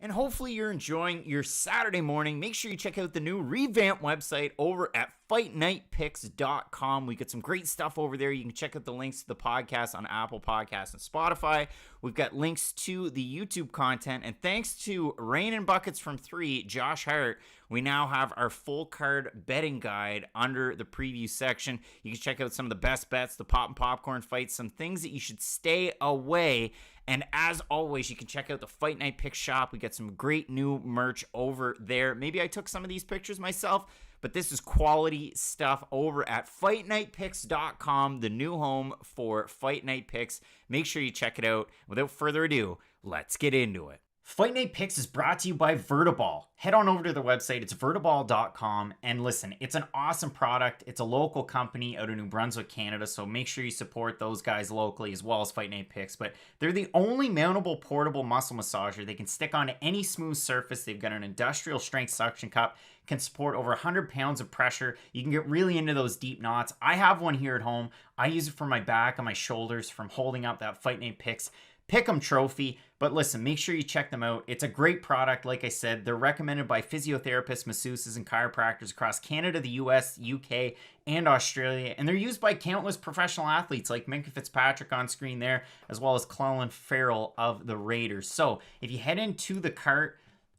And hopefully you're enjoying your Saturday morning. Make sure you check out the new revamped website over at fightnightpicks.com. We got some great stuff over there. You can check out the links to the podcast on Apple Podcasts and Spotify. We've got links to the YouTube content. And thanks to Rain and Buckets from 3, Josh Hart, we now have our full card betting guide under the preview section. You can check out some of the best bets, the pop and popcorn fights, some things that you should stay away. And as always, you can check out the Fight Night Pick shop. We got some great new merch over there. Maybe I took some of these pictures myself, but this is quality stuff over at fightnightpicks.com, the new home for Fight Night Picks. Make sure you check it out. Without further ado, let's get into it. Fight Night Picks is brought to you by Vertiball. Head on over to their website. It's vertiball.com. And listen, it's an awesome product. It's a local company out of New Brunswick, Canada. So make sure you support those guys locally as well as Fight Night Picks. But they're the only mountable portable muscle massager. They can stick onto any smooth surface. They've got an industrial strength suction cup. Can support over 100 pounds of pressure. You can get really into those deep knots. I have one here at home. I use it for my back and my shoulders from holding up that Fight Night Picks Pick'em trophy. But listen, make sure you check them out. It's a great product. Like I said, they're recommended by physiotherapists, masseuses, and chiropractors across Canada, the US, UK, and Australia. And they're used by countless professional athletes like Minka Fitzpatrick on screen there, as well as Clellan Farrell of the Raiders. So if you head into the cart,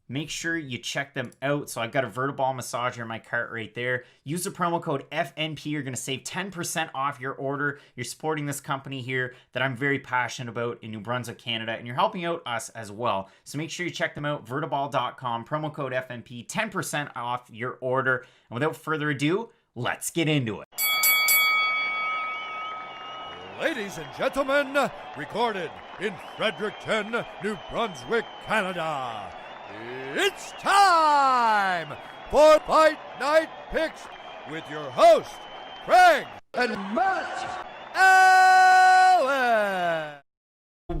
make sure you check them out. So I've got a Vertiball massager in my cart right there. Use the promo code FNP. You're going to save 10% off your order. You're supporting this company here that I'm very passionate about in New Brunswick, Canada, and you're helping out us as well. So make sure you check them out, vertiball.com, promo code FNP, 10% off your order. And without further ado, let's get into it. Ladies and gentlemen, recorded in Fredericton, New Brunswick, Canada. It's time for Fight Night Picks with your host, Craig and Matt Allen.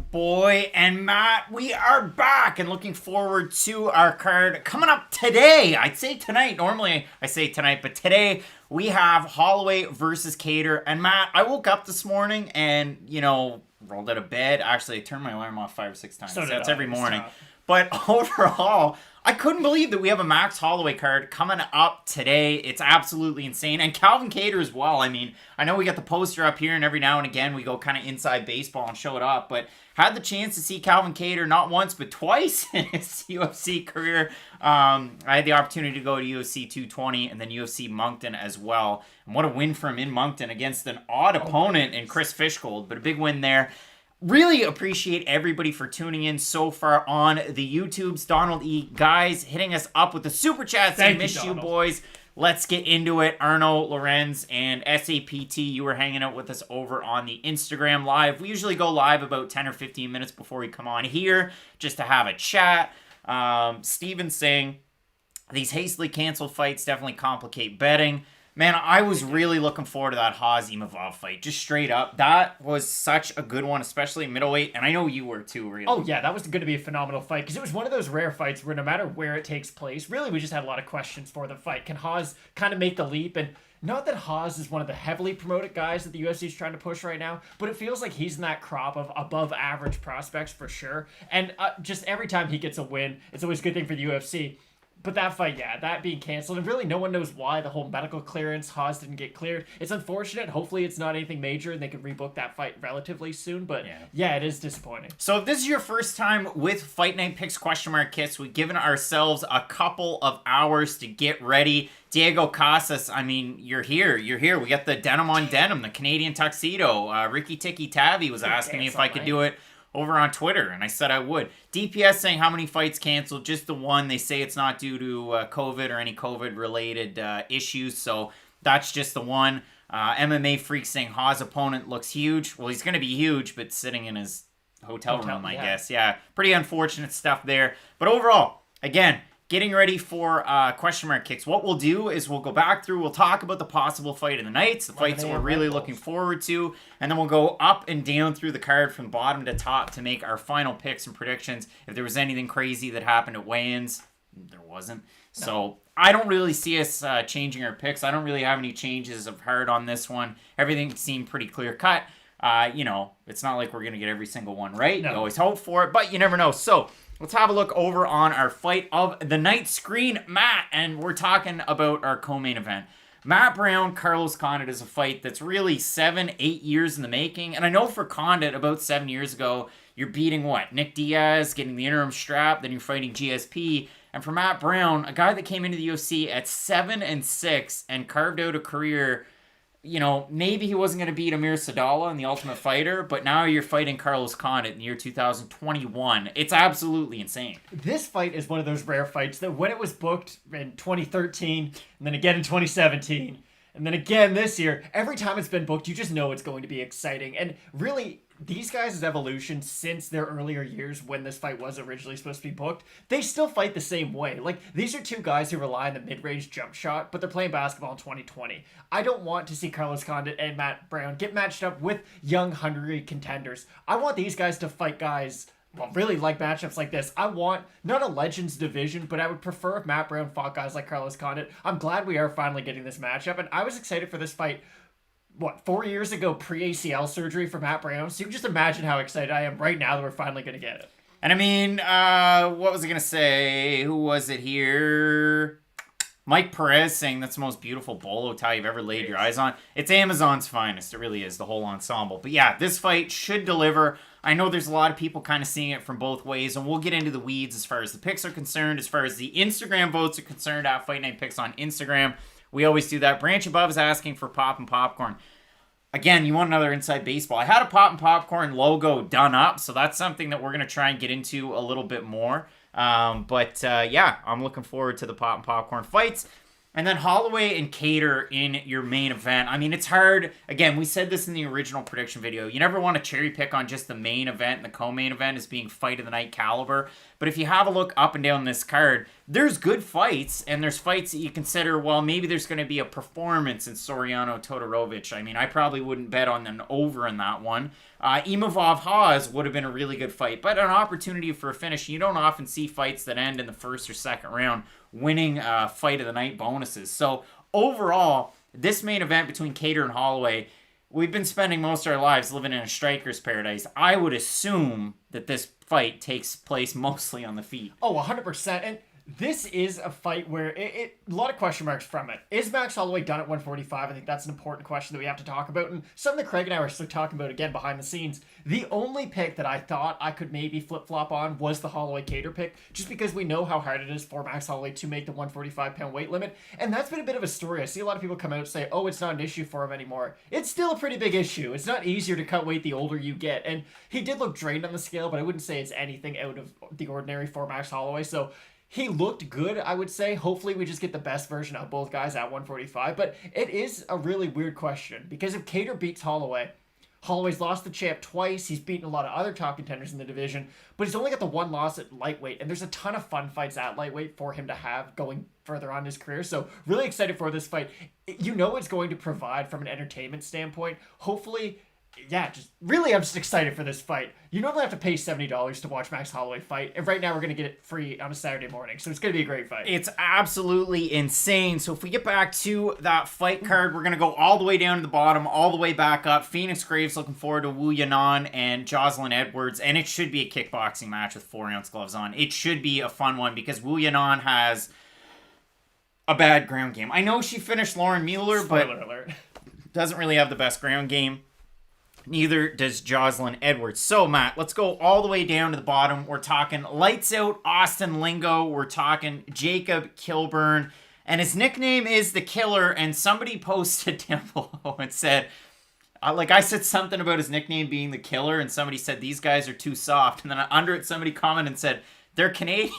Boy and Matt, we are back and looking forward to our card coming up today. I'd say tonight. Normally I say tonight, but today we have Holloway versus Kattar. And Matt, I woke up this morning and, rolled out of bed. Actually, I turned my alarm off 5 or 6 times. So that's every morning. But overall, I couldn't believe that we have a Max Holloway card coming up today. It's absolutely insane. And Calvin Kattar as well. I mean, I know we got the poster up here, and every now and again we go kind of inside baseball and show it up. But had the chance to see Calvin Kattar not once but twice in his UFC career. I had the opportunity to go to UFC 220 and then UFC Moncton as well. And what a win for him in Moncton against an odd opponent in Chris Fishgold. But a big win there. Really appreciate everybody for tuning in so far on the YouTubes. Donald E. Guys hitting us up with the super chats. I miss you, boys. Let's get into it. Arno, Lorenz, and SAPT, you were hanging out with us over on the Instagram Live. We usually go live about 10 or 15 minutes before we come on here just to have a chat. Steven saying, these hastily canceled fights definitely complicate betting. Man, I was really looking forward to that Hawes Imavov fight. Just straight up. That was such a good one, especially middleweight. And I know you were too, really. Oh, yeah. That was going to be a phenomenal fight because it was one of those rare fights where no matter where it takes place, really we just had a lot of questions for the fight. Can Hawes kind of make the leap? And not that Hawes is one of the heavily promoted guys that the UFC is trying to push right now, but it feels like he's in that crop of above average prospects for sure. And just every time he gets a win, it's always a good thing for the UFC. But that fight, yeah, that being canceled, and really no one knows why the whole medical clearance, Hawes didn't get cleared. It's unfortunate. Hopefully it's not anything major and they can rebook that fight relatively soon, but yeah, it is disappointing. So if this is your first time with Fight Night Picks kits, we've given ourselves a couple of hours to get ready. Diego Casas, I mean, you're here. We got the denim on denim, the Canadian tuxedo. Ricky Tiki Tavi was asking me if I could do it over on Twitter, and I said I would. DPS saying how many fights canceled? Just the one. They say it's not due to COVID or any COVID-related issues, so that's just the one. MMA Freak saying Hawes' opponent looks huge. Well, he's going to be huge, but sitting in his hotel room, I guess. Yeah, pretty unfortunate stuff there. But overall, again, getting ready for kicks. What we'll do is we'll go back through, we'll talk about the possible fight of the nights, the fights that we're really looking forward to, and then we'll go up and down through the card from bottom to top to make our final picks and predictions. If there was anything crazy that happened at weigh-ins, there wasn't. No. So I don't really see us changing our picks. I don't really have any changes of heart on this one. Everything seemed pretty clear cut. It's not like we're going to get every single one right. No. You always hope for it, but you never know. So let's have a look over on our fight of the night screen, Matt, and we're talking about our co-main event. Matt Brown, Carlos Condit is a fight that's really 7-8 years in the making. And I know for Condit, about 7 years ago, you're beating what? Nick Diaz, getting the interim strap, then you're fighting GSP. And for Matt Brown, a guy that came into the UFC at 7-6 and carved out a career, maybe he wasn't going to beat Amir Sadallah in The Ultimate Fighter, but now you're fighting Carlos Condit in the year 2021. It's absolutely insane. This fight is one of those rare fights that when it was booked in 2013, and then again in 2017, and then again this year, every time it's been booked, you just know it's going to be exciting. And really, these guys' evolution since their earlier years when this fight was originally supposed to be booked, they still fight the same way. Like, these are two guys who rely on the mid-range jump shot, but they're playing basketball in 2020. I don't want to see Carlos Condit and Matt Brown get matched up with young, hungry contenders. I want these guys to fight guys, really like matchups like this. I want, not a Legends division, but I would prefer if Matt Brown fought guys like Carlos Condit. I'm glad we are finally getting this matchup, and I was excited for this fight 4 years ago, pre-ACL surgery for Matt Brown. So you can just imagine how excited I am right now that we're finally going to get it. And I mean, what was I going to say? Who was it here? Mike Perez saying that's the most beautiful bolo tie you've ever laid your eyes on. It's Amazon's finest. It really is, the whole ensemble. But yeah, this fight should deliver. I know there's a lot of people kind of seeing it from both ways, and we'll get into the weeds as far as the picks are concerned, as far as the Instagram votes are concerned at Fight Night Picks on Instagram. We always do that. Branch Above is asking for Pop and Popcorn. Again, you want another Inside Baseball. I had a Pop and Popcorn logo done up, so that's something that we're going to try and get into a little bit more. Yeah, I'm looking forward to the Pop and Popcorn fights. And then Holloway and Kattar in your main event. I mean, it's hard. Again, we said this in the original prediction video. You never want to cherry pick on just the main event and the co-main event as being fight of the night caliber. But if you have a look up and down this card, there's good fights, and there's fights that you consider, well, maybe there's going to be a performance in Soriano Todorovic. I mean, I probably wouldn't bet on an over in that one. Imavov Hawes would have been a really good fight, but an opportunity for a finish. You don't often see fights that end in the first or second round winning fight of the night bonuses. So overall, this main event between Kattar and Holloway, we've been spending most of our lives living in a striker's paradise. I would assume that this fight takes place mostly on the feet. Oh, 100%. And this is a fight where a lot of question marks from it. Is Max Holloway done at 145? I think that's an important question that we have to talk about. And something that Craig and I were still talking about again behind the scenes. The only pick that I thought I could maybe flip-flop on was the Holloway-Kattar pick, just because we know how hard it is for Max Holloway to make the 145-pound weight limit. And that's been a bit of a story. I see a lot of people come out and say, oh, it's not an issue for him anymore. It's still a pretty big issue. It's not easier to cut weight the older you get. And he did look drained on the scale, but I wouldn't say it's anything out of the ordinary for Max Holloway. So he looked good, I would say. Hopefully we just get the best version of both guys at 145. But it is a really weird question, because if Kattar beats Holloway, Holloway's lost the champ twice. He's beaten a lot of other top contenders in the division, but he's only got the one loss at lightweight, and there's a ton of fun fights at lightweight for him to have going further on in his career. So really excited for this fight. You know it's going to provide from an entertainment standpoint. Hopefully, yeah, I'm just excited for this fight. You normally have to pay $70 to watch Max Holloway fight, and right now we're going to get it free on a Saturday morning, so it's going to be a great fight. It's absolutely insane. So if we get back to that fight card, we're going to go all the way down to the bottom, all the way back up. Phoenix Graves looking forward to Yanan and Joselyne Edwards, and it should be a kickboxing match with 4-ounce gloves on. It should be a fun one, because Yanan has a bad ground game. I know she finished Lauren Mueller, but alert. Doesn't really have the best ground game. Neither does Joselyne Edwards. So, Matt, let's go all the way down to the bottom. We're talking lights out Austin Lingo. We're talking Jacob Kilburn. And his nickname is The Killer. And somebody posted down below and said, I said something about his nickname being The Killer. And somebody said, these guys are too soft. And then under it, somebody commented and said, they're Canadian.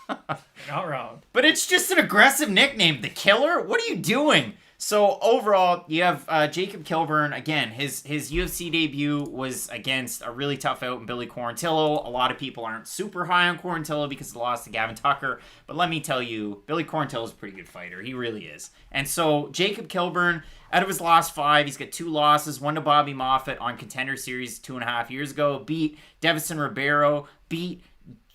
Not wrong. But it's just an aggressive nickname. The Killer? What are you doing? So overall, you have Jacob Kilburn. Again, his UFC debut was against a really tough out in Billy Quarantillo. A lot of people aren't super high on Quarantillo because of the loss to Gavin Tucker. But let me tell you, Billy Quarantillo is a pretty good fighter. He really is. And so Jacob Kilburn, out of his last 5, he's got 2 losses. One to Bobby Moffett on Contender Series 2.5 years ago. Beat Devison Ribeiro. Beat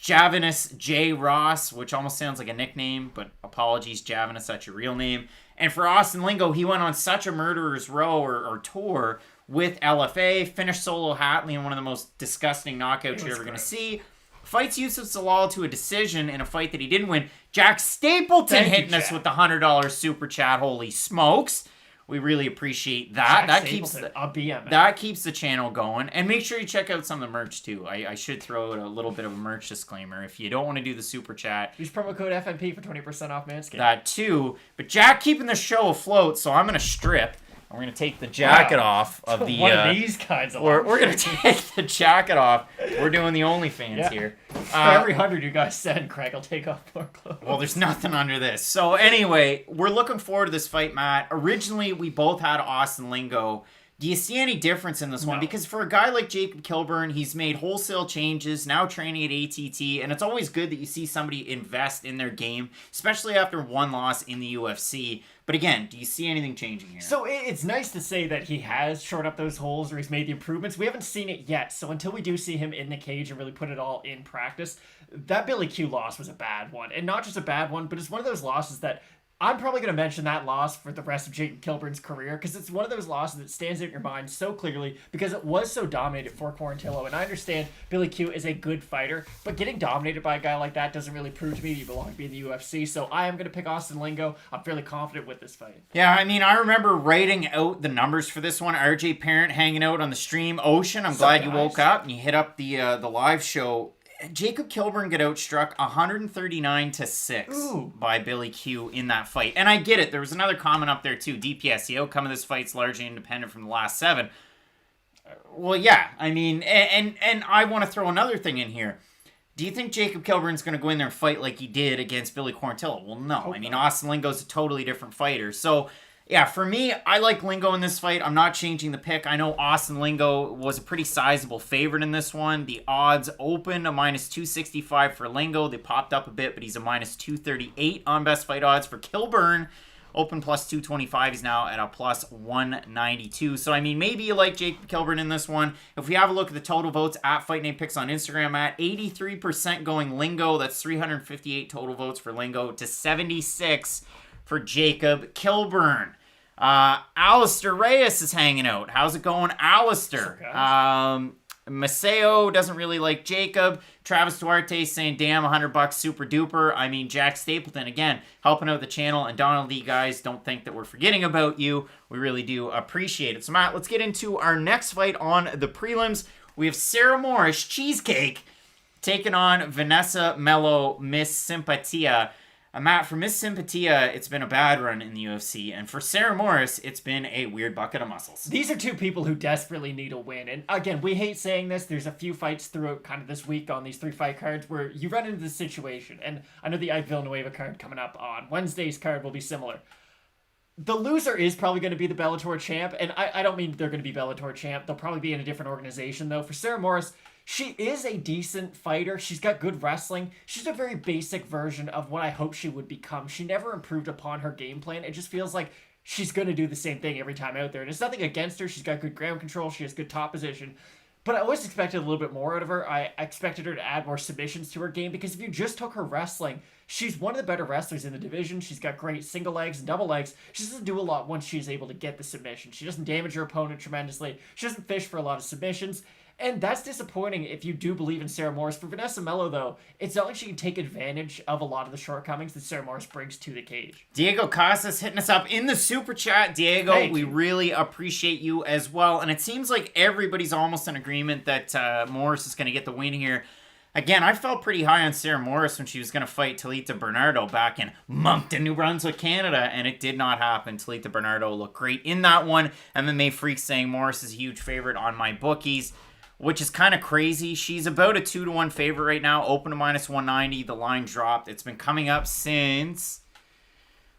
Javanus J. Ross, which almost sounds like a nickname, but apologies, Javanus, that's your real name. And for Austin Lingo, he went on such a murderer's row or tour with LFA. Finished Solo Hatley in one of the most disgusting knockouts you're ever going to see. Fights Yusuf Zalal to a decision in a fight that he didn't win. Jack Stapleton hitting us with the $100 super chat. Holy smokes. We really appreciate that. That keeps the channel going. And make sure you check out some of the merch too. I should throw out a little bit of a merch disclaimer. If you don't want to do the super chat, use promo code FMP for 20% off Manscaped. That too. But Jack keeping the show afloat, so I'm going to strip. We're going to take the jacket off of the... One of these kinds of... We're going to take the jacket off. We're doing the OnlyFans here. For every 100 you guys send, Craig will take off more clothes. Well, there's nothing under this. So anyway, we're looking forward to this fight, Matt. Originally, we both had Austin Lingo. Do you see any difference in this one? Because for a guy like Jacob Kilburn, he's made wholesale changes, now training at ATT, and it's always good that you see somebody invest in their game, especially after one loss in the UFC. But again, do you see anything changing here? So it's nice to say that he has shored up those holes or he's made the improvements. We haven't seen it yet, so until we do see him in the cage and really put it all in practice, that Billy Q loss was a bad one. And not just a bad one, but it's one of those losses that I'm probably going to mention that loss for the rest of Jacob Kilburn's career because it's one of those losses that stands out in your mind so clearly because it was so dominated for Quarantillo. And I understand Billy Q is a good fighter, but getting dominated by a guy like that doesn't really prove to me that you belong to be in the UFC. So I am going to pick Austin Lingo. I'm fairly confident with this fight. Yeah, I mean, I remember writing out the numbers for this one. RJ Parent hanging out on the stream. Ocean, I'm glad you woke up and you hit up the live show. Jacob Kilburn got outstruck 139-6 by Billy Q in that fight. And I get it. There was another comment up there too. DPS, the outcome of this fight's largely independent from the last 7. Well, yeah. I mean, and I want to throw another thing in here. Do you think Jacob Kilburn's going to go in there and fight like he did against Billy Quarantillo? Well, no. I mean, Austin Lingo's a totally different fighter. So, yeah, for me, I like Lingo in this fight. I'm not changing the pick. I know Austin Lingo was a pretty sizable favorite in this one. The odds open a -265 for Lingo. They popped up a bit, but he's a -238 on best fight odds. For Kilburn, open +225. He's now at a +192. So, I mean, maybe you like Jacob Kilburn in this one. If we have a look at the total votes at Fight Night Picks on Instagram, at 83% going Lingo. That's 358 total votes for Lingo to 76 for Jacob Kilburn. Alistair Reyes is hanging out. How's it going, Alistair? Maceo doesn't really like Jacob. Travis Duarte saying, damn, $100 super duper. I mean, Jack Stapleton, again, helping out the channel. And Donald Lee, guys, don't think that we're forgetting about you. We really do appreciate it. So, Matt, let's get into our next fight on the prelims. We have Sarah Morris, Cheesecake, taking on Vanessa Melo, Miss Simpatia. Matt, for Miss Simpatia, it's been a bad run in the UFC, and for Sarah Morris, it's been a weird bucket of muscles. These are two people who desperately need a win, and again, we hate saying this. There's a few fights throughout kind of this week on these 3 fight cards where you run into this situation, and I know the Ike Villanueva card coming up on Wednesday's card will be similar. The loser is probably going to be the Bellator champ, and I don't mean they're going to be Bellator champ. They'll probably be in a different organization, though. For Sarah Morris, she is a decent fighter. She's got good wrestling. She's a very basic version of what I hope she would become. She never improved upon her game plan. It just feels like she's going to do the same thing every time out there. And it's nothing against her. She's got good ground control. She has good top position. But I always expected a little bit more out of her. I expected her to add more submissions to her game because if you just took her wrestling, she's one of the better wrestlers in the division. She's got great single legs and double legs. She doesn't do a lot once she's able to get the submission. She doesn't damage her opponent tremendously. She doesn't fish for a lot of submissions. And that's disappointing if you do believe in Sarah Morris. For Vanessa Melo, though, it's not like she can take advantage of a lot of the shortcomings that Sarah Morris brings to the cage. Diego Casas hitting us up in the super chat. Diego, we really appreciate you as well. And it seems like everybody's almost in agreement that Morris is going to get the win here. Again, I felt pretty high on Sarah Morris when she was going to fight Talita Bernardo back in Moncton, New Brunswick, Canada, and it did not happen. Talita Bernardo looked great in that one. MMA Freak saying Morris is a huge favorite on my bookies, which is kind of crazy. She's about a 2-1 favorite right now, open to -190. The line dropped. It's been coming up since,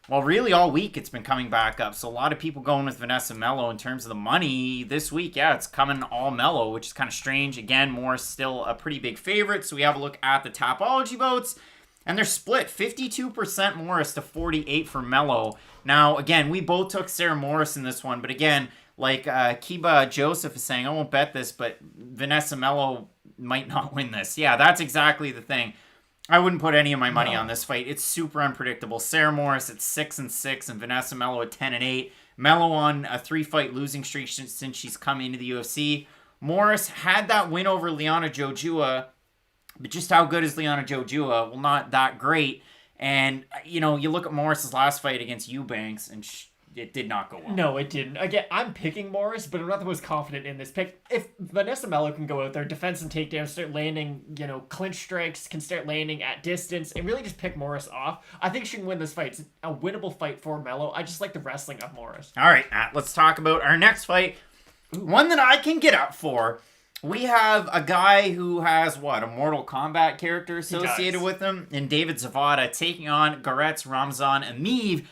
well, really all week it's been coming back up. So a lot of people going with Vanessa Melo in terms of the money this week. Yeah, it's coming all Melo, which is kind of strange. Again, Morris still a pretty big favorite. So we have a look at the Tapology votes, and they're split 52% Morris to 48 for Melo. Now, again, we both took Sarah Morris in this one, but again, like Kiba Joseph is saying, I won't bet this, but Vanessa Melo might not win this. Yeah, that's exactly the thing. I wouldn't put any of my money on this fight. It's super unpredictable. Sarah Morris at 6-6 and Vanessa Melo at 10-8. Melo on a 3-fight losing streak since she's come into the UFC. Moras had that win over Liana Jojua, but just how good is Liana Jojua? Well, not that great. And, you look at Morris's last fight against Eubanks, and it did not go well. No, it didn't. Again, I'm picking Moras, but I'm not the most confident in this pick. If Vanessa Melo can go out there, defend some takedowns, start landing, clinch strikes, can start landing at distance, and really just pick Moras off, I think she can win this fight. It's a winnable fight for Melo. I just like the wrestling of Moras. All right, Matt, let's talk about our next fight. One that I can get up for. We have a guy who has, a Mortal Kombat character associated with him, and David Zawada taking on Ramazan Emeev.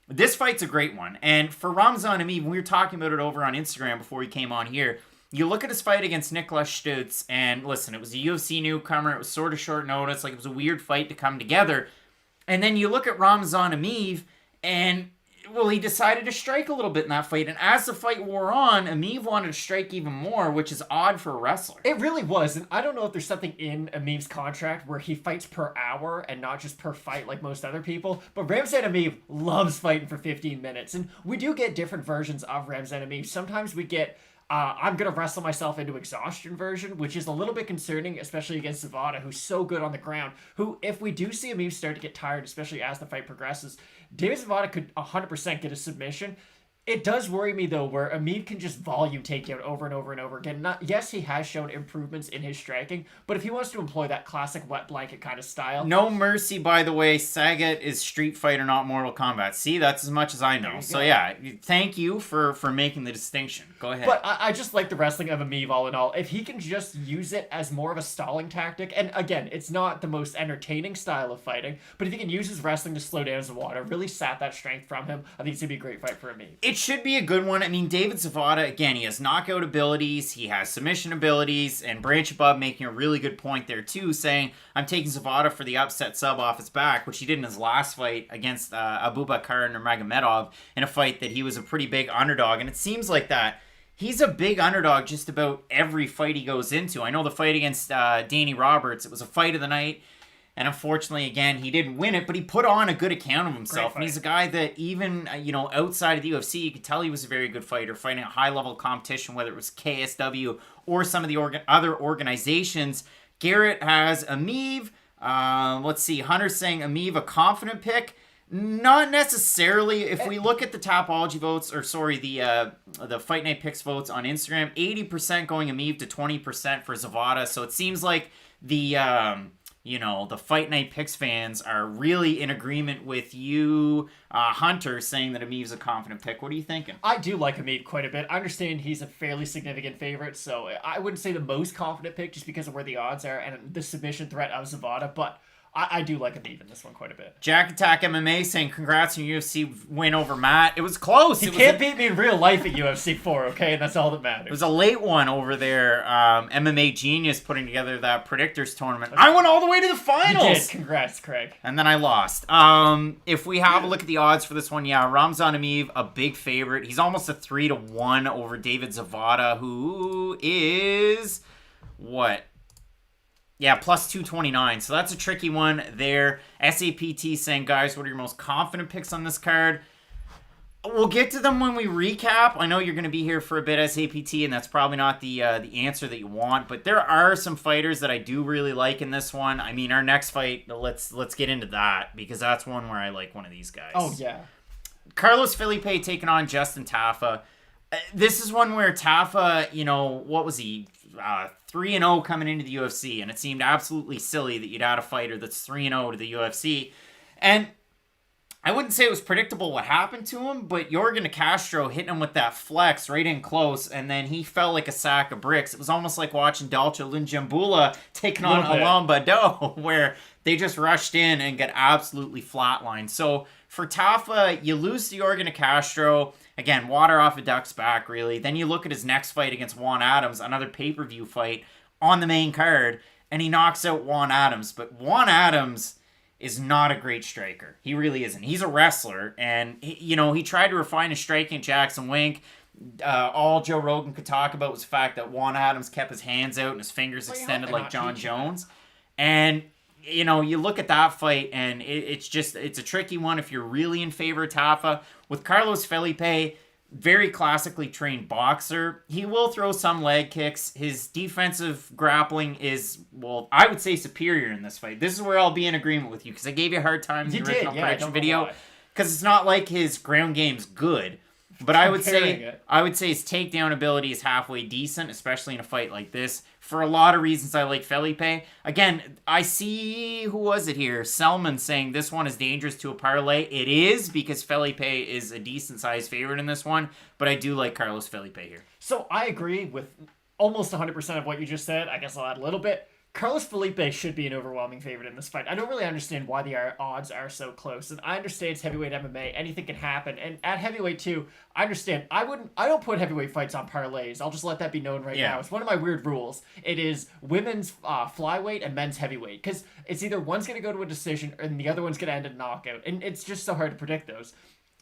This fight's a great one. And for Ramazan Emeev, we were talking about it over on Instagram before he came on here. You look at his fight against Nicholas Stutz, and listen, it was a UFC newcomer. It was sort of short notice. It was a weird fight to come together. And then you look at Ramazan Emeev, and he decided to strike a little bit in that fight. And as the fight wore on, Emeev wanted to strike even more, which is odd for a wrestler. It really was. And I don't know if there's something in Emeev's contract where he fights per hour and not just per fight like most other people. But Ramazan Emeev loves fighting for 15 minutes. And we do get different versions of Ramazan Emeev. Sometimes we get I'm going to wrestle myself into exhaustion version, which is a little bit concerning, especially against Zawada, who's so good on the ground, who, if we do see Emeev start to get tired, especially as the fight progresses, David Zawada could 100% get a submission. It does worry me, though, where Emeev can just volume takedown over and over and over again. Yes, he has shown improvements in his striking, but if he wants to employ that classic wet blanket kind of style... No mercy, by the way. Sagat is Street Fighter, not Mortal Kombat. See, that's as much as I know. So, yeah, thank you for making the distinction. Go ahead. But I just like the wrestling of Emeev all in all. If he can just use it as more of a stalling tactic, and again, it's not the most entertaining style of fighting, but if he can use his wrestling to slow down Zawada, really sap that strength from him, I think it's going to be a great fight for Emeev. It should be a good one. I mean, David Zawada, again, he has knockout abilities, he has submission abilities, and Branch Above making a really good point there, too, saying, I'm taking Zawada for the upset sub off his back, which he did in his last fight against Abubakar Nurmagomedov in a fight that he was a pretty big underdog, and it seems like that. He's a big underdog just about every fight he goes into. I know the fight against Danny Roberts, it was a fight of the night. And unfortunately, again, he didn't win it, but he put on a good account of himself. And he's a guy that even, outside of the UFC, you could tell he was a very good fighter, fighting at high-level competition, whether it was KSW or some of the other organizations. Garrett has Emeev. Let's see, Hunter's saying Emeev a confident pick. Not necessarily. If we look at the Tapology votes, the Fight Night Picks votes on Instagram, 80% going Emeev to 20% for Zawada. So it seems like the Fight Night Picks fans are really in agreement with you, Hunter, saying that Emeev's a confident pick. What are you thinking? I do like Emeev quite a bit. I understand he's a fairly significant favorite, so I wouldn't say the most confident pick just because of where the odds are and the submission threat of Zawada, but I do like Emeev in this one quite a bit. Jack Attack MMA saying, congrats on your UFC win over Matt. It was close. He can't beat me in real life at UFC 4, okay? And that's all that matters. It was a late one over there. MMA Genius putting together that Predictors tournament. I went all the way to the finals. You did. Congrats, Craig. And then I lost. If we have a look at the odds for this one, Ramazan Emeev, a big favorite. He's almost a 3-1 over David Zawada, who is... what? Yeah, plus 229. So that's a tricky one there. SAPT saying, guys, what are your most confident picks on this card? We'll get to them when we recap. I know you're going to be here for a bit, SAPT, and that's probably not the answer that you want. But there are some fighters that I do really like in this one. I mean, our next fight, let's get into that, because that's one where I like one of these guys. Oh, yeah. Carlos Felipe taking on Justin Tafa. This is one where Tafa, what was he? 3-0 coming into the UFC, and it seemed absolutely silly that you'd add a fighter that's 3-0 to the UFC. And I wouldn't say it was predictable what happened to him, but Yorgan De Castro hitting him with that flex right in close, and then he fell like a sack of bricks. It was almost like watching Dalcha Lunjambula taking on Alain Bado, where they just rushed in and get absolutely flatlined. So for Tafa, you lose to Yorgan De Castro. Again, water off a duck's back, really. Then you look at his next fight against Juan Adams, another pay-per-view fight on the main card, and he knocks out Juan Adams. But Juan Adams is not a great striker. He really isn't. He's a wrestler, and he tried to refine his striking at Jackson Wink. All Joe Rogan could talk about was the fact that Juan Adams kept his hands out and his fingers extended like John Jones. And you look at that fight, and it's a tricky one if you're really in favor of Tafa. With Carlos Felipe, very classically trained boxer. He will throw some leg kicks. His defensive grappling is, well, I would say superior in this fight. This is where I'll be in agreement with you, because I gave you a hard time in the original prediction video, because it's not like his ground game's good. But I would say his takedown ability is halfway decent, especially in a fight like this. For a lot of reasons, I like Felipe. Again, I see, who was it here? Selman saying this one is dangerous to a parlay. It is, because Felipe is a decent-sized favorite in this one. But I do like Carlos Felipe here. So I agree with almost 100% of what you just said. I guess I'll add a little bit. Carlos Felipe should be an overwhelming favorite in this fight. I don't really understand why the odds are so close. And I understand it's heavyweight MMA. Anything can happen. And at heavyweight too, I understand. I don't put heavyweight fights on parlays. I'll just let that be known right now. It's one of my weird rules. It is women's flyweight and men's heavyweight. Because it's either one's going to go to a decision and the other one's going to end in a knockout. And it's just so hard to predict those.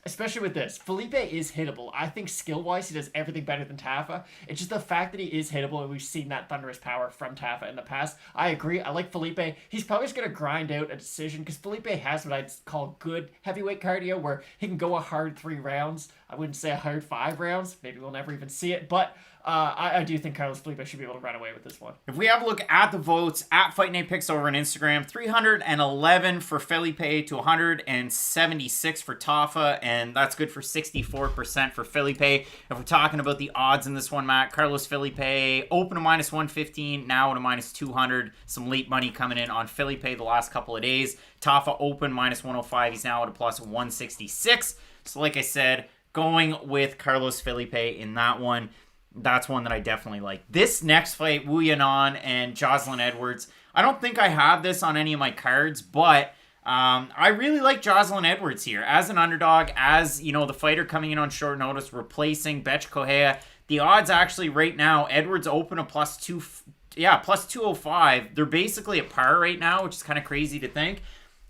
Especially with this. Felipe is hittable. I think skill-wise, he does everything better than Tafa. It's just the fact that he is hittable, and we've seen that thunderous power from Tafa in the past. I agree. I like Felipe. He's probably just going to grind out a decision, because Felipe has what I'd call good heavyweight cardio, where he can go a hard 3 rounds. I wouldn't say a hard 5 rounds. Maybe we'll never even see it, but I do think Carlos Felipe should be able to run away with this one. If we have a look at the votes, at Fight Night Picks over on Instagram, 311 for Felipe to 176 for Tafa, and that's good for 64% for Felipe. If we're talking about the odds in this one, Matt, Carlos Felipe open to minus 115, now at a minus 200. Some late money coming in on Felipe the last couple of days. Tafa open minus 105, he's now at a plus 166. So like I said, going with Carlos Felipe in that one. That's one that I definitely like. This next fight, Wu Yanan and Joselyne Edwards, I don't think I have this on any of my cards, but I really like Joselyne Edwards here. As an underdog, as, you know, the fighter coming in on short notice, replacing Betch Correia. The odds actually right now, Edwards open a plus 205. They're basically at par right now, which is kind of crazy to think.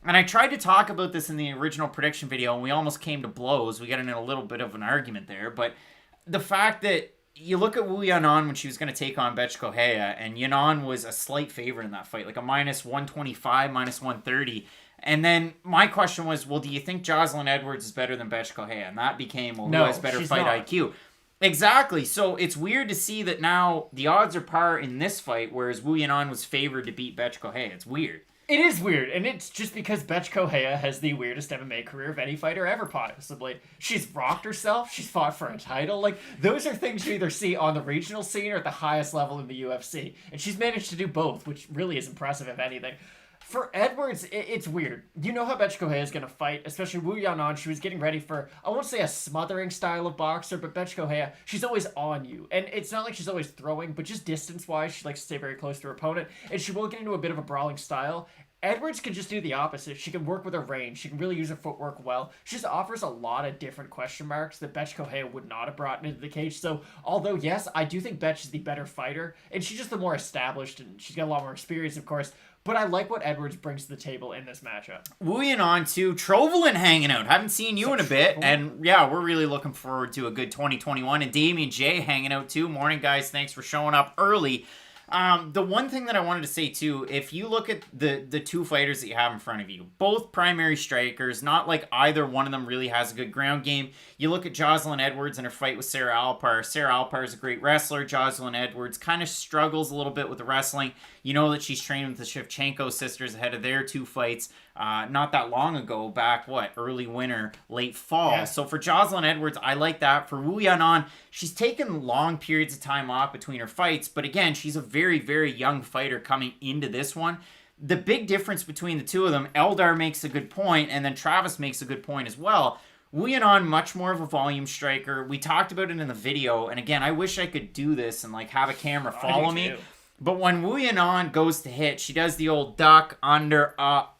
And I tried to talk about this in the original prediction video, and we almost came to blows. We got in a little bit of an argument there, but the fact that you look at Wu Yanan when she was going to take on Betch Correia, and Yanan was a slight favorite in that fight, like a minus 125, minus 130. And then my question was, well, do you think Joselyne Edwards is better than Betch Correia? And that became, well, who has better fight IQ? Exactly. So it's weird to see that now the odds are par in this fight, whereas Wu Yanan was favored to beat Betch Correia. It's weird. It is weird, and it's just because Betch Correia has the weirdest MMA career of any fighter ever, possibly. She's rocked herself, she's fought for a title. Like, those are things you either see on the regional scene or at the highest level in the UFC. And she's managed to do both, which really is impressive, if anything. For Edwards, it's weird. You know how Betch Correia is going to fight, especially Wu Yanan. She was getting ready for, I won't say a smothering style of boxer, but Betch Correia, she's always on you. And it's not like she's always throwing, but just distance-wise, she likes to stay very close to her opponent. And she will get into a bit of a brawling style. Edwards can just do the opposite. She can work with her range. She can really use her footwork well. She just offers a lot of different question marks that Betch Correia would not have brought into the cage. So, although, yes, I do think Betch is the better fighter, and she's just the more established, and she's got a lot more experience, of course. But I like what Edwards brings to the table in this matchup. Wu Yanan too. Trovelin hanging out. Haven't seen you in a bit. And yeah, we're really looking forward to a good 2021. And Damien J hanging out too. Morning, guys. Thanks for showing up early. The one thing that I wanted to say too, if you look at the two fighters that you have in front of you, both primary strikers, not like either one of them really has a good ground game. You look at Joselyne Edwards and her fight with Sarah Alpar. Sarah Alpar is a great wrestler. Joselyne Edwards kind of struggles a little bit with the wrestling. You know that she's trained with the Shevchenko sisters ahead of their two fights not that long ago, back, early winter, late fall. Yeah. So for Joselyne Edwards, I like that. For Wu Yanan, she's taken long periods of time off between her fights, but again, she's a very, very young fighter coming into this one. The big difference between the two of them, Eldar makes a good point, and then Travis makes a good point as well. Wu Yanan, much more of a volume striker. We talked about it in the video, and again, I wish I could do this and like have a camera follow me. But when Wu Yanan goes to hit, she does the old duck, under, up,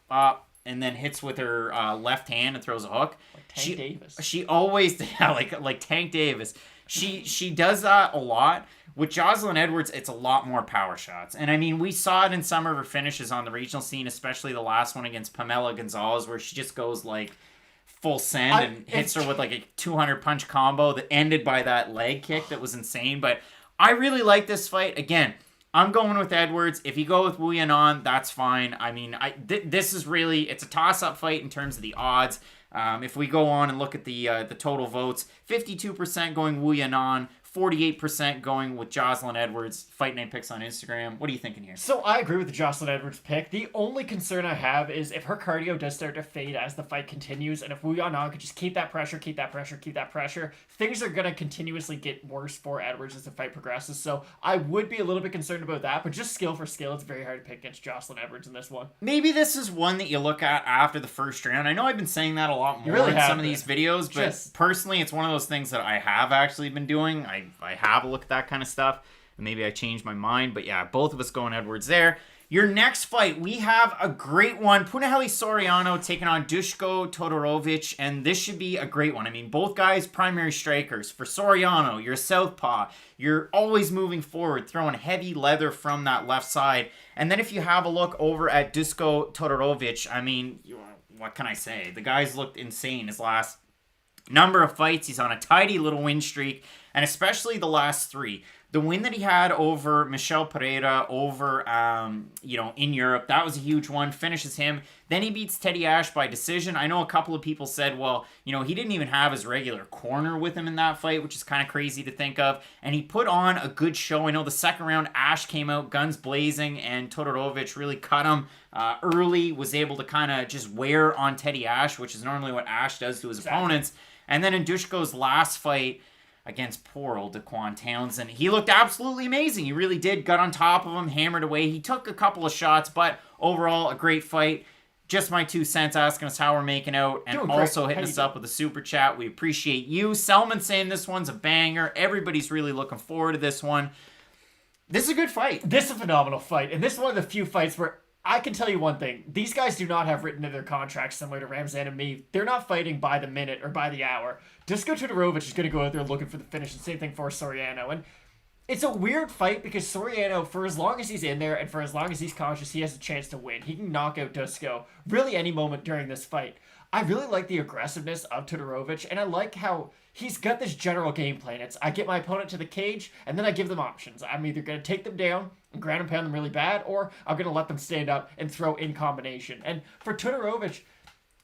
and then hits with her left hand and throws a hook. Like Tank Davis. She always, like Tank Davis. She does that a lot. With Joselyne Edwards, it's a lot more power shots. And I mean, we saw it in some of her finishes on the regional scene, especially the last one against Pamela Gonzalez, where she just goes like full send and hits her with like a 200 punch combo that ended by that leg kick that was insane. But I really like this fight. Again, I'm going with Edwards. If you go with Wu Yanan, that's fine. I mean, this is really, it's a toss-up fight in terms of the odds. If we go on and look at the total votes, 52% going Wu Yanan, 48% going with Joselyne Edwards. Fight Night Picks on Instagram. What are you thinking here? So I agree with the Joselyne Edwards pick. The only concern I have is if her cardio does start to fade as the fight continues, and if Wu Yanan could just keep that pressure, things are going to continuously get worse for Edwards as the fight progresses. So I would be a little bit concerned about that, but just skill for skill, it's very hard to pick against Joselyne Edwards in this one. Maybe this is one that you look at after the first round. I know I've been saying that a lot more in some of these videos, but personally, it's one of those things that I have actually been doing. I have a look at that kind of stuff, and maybe I changed my mind, but yeah, both of us going Edwards there. Your next fight, we have a great one. Punahele Soriano taking on Dusko Todorovic, and this should be a great one. I mean, both guys primary strikers. For Soriano, you're a southpaw. You're always moving forward, throwing heavy leather from that left side. And then if you have a look over at Dusko Todorovic, I mean, what can I say? The guy's looked insane his last number of fights. He's on a tidy little win streak, and especially the last three. The win that he had over Michel Pereira over, in Europe, that was a huge one. Finishes him. Then he beats Teddy Ash by decision. I know a couple of people said, well, he didn't even have his regular corner with him in that fight, which is kind of crazy to think of. And he put on a good show. I know the second round, Ash came out guns blazing, and Todorovic really cut him early, was able to kind of just wear on Teddy Ash, which is normally what Ash does to his opponents. And then in Dushko's last fight against poor old Daquan Townsend, he looked absolutely amazing. He really did. Got on top of him, hammered away. He took a couple of shots, but overall, a great fight. Just my 2 cents, asking us how we're making out, and also hitting us up with a super chat. We appreciate you. Selman saying this one's a banger. Everybody's really looking forward to this one. This is a good fight. This is a phenomenal fight, and this is one of the few fights where I can tell you one thing. These guys do not have written in their contracts similar to Ramazan and Emeev. They're not fighting by the minute or by the hour. Dusko Todorovic is going to go out there looking for the finish, and same thing for Soriano. And it's a weird fight because Soriano, for as long as he's in there and for as long as he's conscious, he has a chance to win. He can knock out Dusko really any moment during this fight. I really like the aggressiveness of Todorovic, and I like how he's got this general game plan. It's I get my opponent to the cage, and then I give them options. I'm either going to take them down and ground and pound them really bad, or I'm going to let them stand up and throw in combination. And for Todorovic,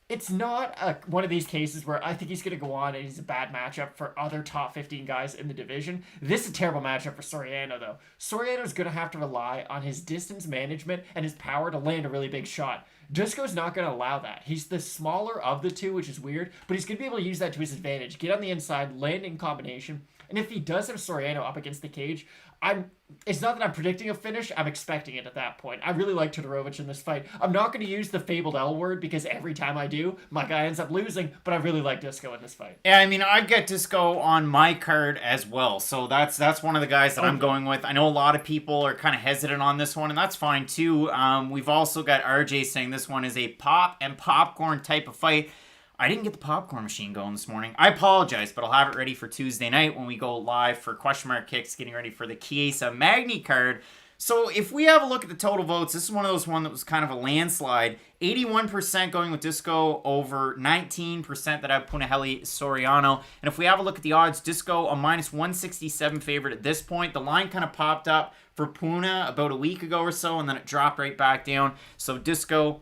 it's not one of these cases where I think he's going to go on and he's a bad matchup for other top 15 guys in the division. This is a terrible matchup for Soriano, though. Soriano's going to have to rely on his distance management and his power to land a really big shot. Dusko's not going to allow that. He's the smaller of the two, which is weird, but he's going to be able to use that to his advantage. Get on the inside, land in combination, and if he does have Soriano up against the cage, it's not that I'm predicting a finish, I'm expecting it at that point. I really like Todorovic in this fight. I'm not going to use the fabled L word because every time I do, my guy ends up losing, but I really like Dusko in this fight. Yeah, I mean, I've got Dusko on my card as well, so that's one of the guys that I'm going with. I know a lot of people are kind of hesitant on this one, and that's fine too. We've also got RJ saying this one is a pop and popcorn type of fight. I didn't get the popcorn machine going this morning. I apologize, but I'll have it ready for Tuesday night when we go live for Question Mark Kicks, getting ready for the Chiesa Magni card. So if we have a look at the total votes, this is one of those that was kind of a landslide. 81% going with Dusko over 19% that have Punahele Soriano. And if we have a look at the odds, Dusko a minus 167 favorite at this point. The line kind of popped up for Puna about a week ago or so, and then it dropped right back down. So Dusko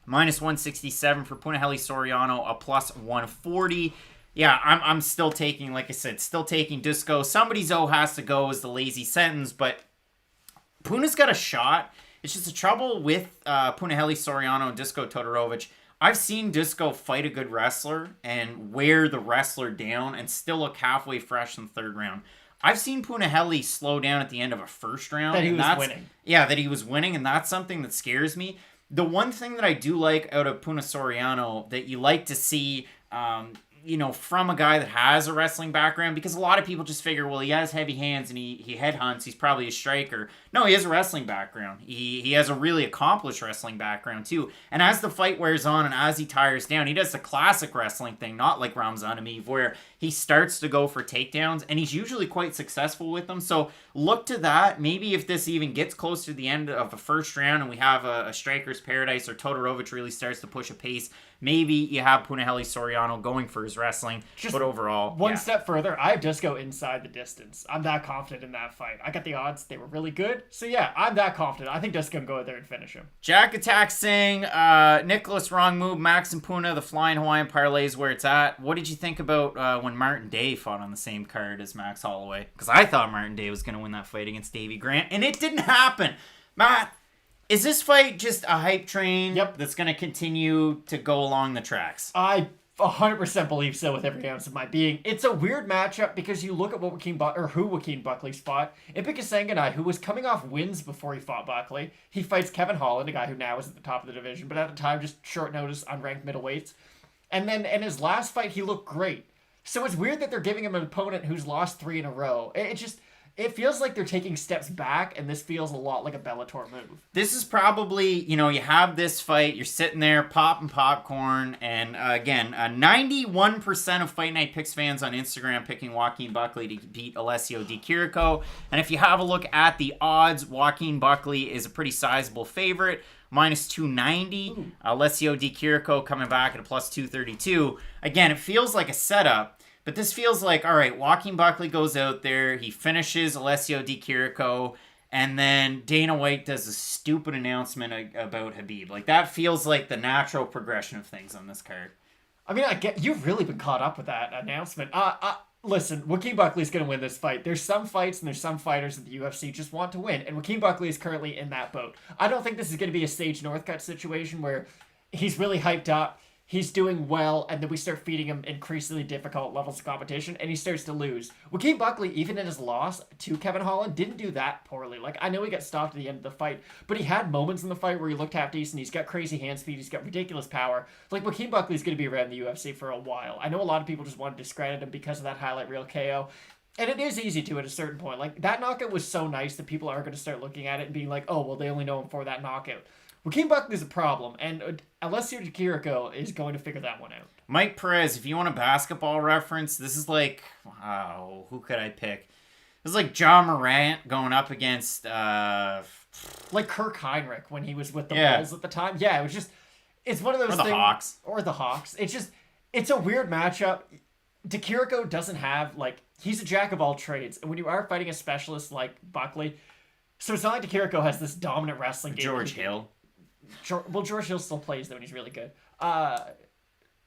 minus 167 for Punahele Soriano, a plus 140. Yeah, I'm still taking, like I said, Dusko. Somebody's O has to go is the lazy sentence, but Puna's got a shot. It's just the trouble with Punahele Soriano and Dusko Todorovic. I've seen Dusko fight a good wrestler and wear the wrestler down and still look halfway fresh in the third round. I've seen Punahele slow down at the end of a first round. That he was winning. Yeah, that he was winning, and that's something that scares me. The one thing that I do like out of Puna Soriano that you like to see, from a guy that has a wrestling background, because a lot of people just figure, well, he has heavy hands and he headhunts, he's probably a striker. No, he has a wrestling background. He has a really accomplished wrestling background too. And as the fight wears on and as he tires down, he does the classic wrestling thing, not like Ramazan Emeev, where he starts to go for takedowns, and he's usually quite successful with them. So look to that. Maybe if this even gets close to the end of the first round and we have a striker's paradise, or Todorovic really starts to push a pace, maybe you have Punahele Soriano going for his wrestling. But overall, one step further, I have Dusko inside the distance. I'm that confident in that fight. I got the odds. They were really good. good. So yeah, I'm that confident. I think Dusko can go out there and finish him. Jack Attack saying, Nicholas, wrong move. Max and Puna, the Flying Hawaiian Parlay is where it's at. What did you think about when Martin Day fought on the same card as Max Holloway? Because I thought Martin Day was going to win that fight against Davey Grant, and it didn't happen. Matt, is this fight just a hype train that's going to continue to go along the tracks? I 100% believe so with every ounce of my being. It's a weird matchup because you look at what who Joaquin Buckley's fought. Ipika Sanganai, who was coming off wins before he fought Buckley. He fights Kevin Holland, a guy who now is at the top of the division, but at the time just short notice unranked middleweights. And then in his last fight, he looked great. So it's weird that they're giving him an opponent who's lost 3 in a row. It feels like they're taking steps back, and this feels a lot like a Bellator move. This is probably, you have this fight, you're sitting there popping popcorn, and again, 91% of Fight Night Picks fans on Instagram picking Joaquin Buckley to beat Alessio Di Chirico. And if you have a look at the odds, Joaquin Buckley is a pretty sizable favorite. Minus 290. Alessio Di Chirico coming back at a plus 232. Again, it feels like a setup. But this feels like, all right, Joaquin Buckley goes out there, he finishes Alessio Di Chirico, and then Dana White does a stupid announcement about Khabib. Like, that feels like the natural progression of things on this card. I mean, you've really been caught up with that announcement. Listen, Joaquin Buckley's going to win this fight. There's some fights and there's some fighters that the UFC just want to win, and Joaquin Buckley is currently in that boat. I don't think this is going to be a Sage Northcutt situation where he's really hyped up, he's doing well, and then we start feeding him increasingly difficult levels of competition, and he starts to lose. Joaquin Buckley, even in his loss to Kevin Holland, didn't do that poorly. Like, I know he got stopped at the end of the fight, but he had moments in the fight where he looked half decent. He's got crazy hand speed. He's got ridiculous power. Like, Joaquin Buckley's going to be around the UFC for a while. I know a lot of people just want to discredit him because of that highlight reel KO. And it is easy to at a certain point. Like, that knockout was so nice that people are going to start looking at it and being like, oh, well, they only know him for that knockout. Joaquin Buckley's a problem, and Alessio Di Chirico is going to figure that one out. Mike Perez, if you want a basketball reference, this is like, wow, who could I pick? This is like Ja Morant going up against... like Kirk Heinrich when he was with the Bulls at the time. Yeah, it was just... It's one of those things... Hawks. Or the Hawks. It's a weird matchup. Di Chirico doesn't have, he's a jack of all trades, and when you are fighting a specialist like Buckley... So it's not like Di Chirico has this dominant wrestling game. George Hill. George Hill still plays, though, and he's really good.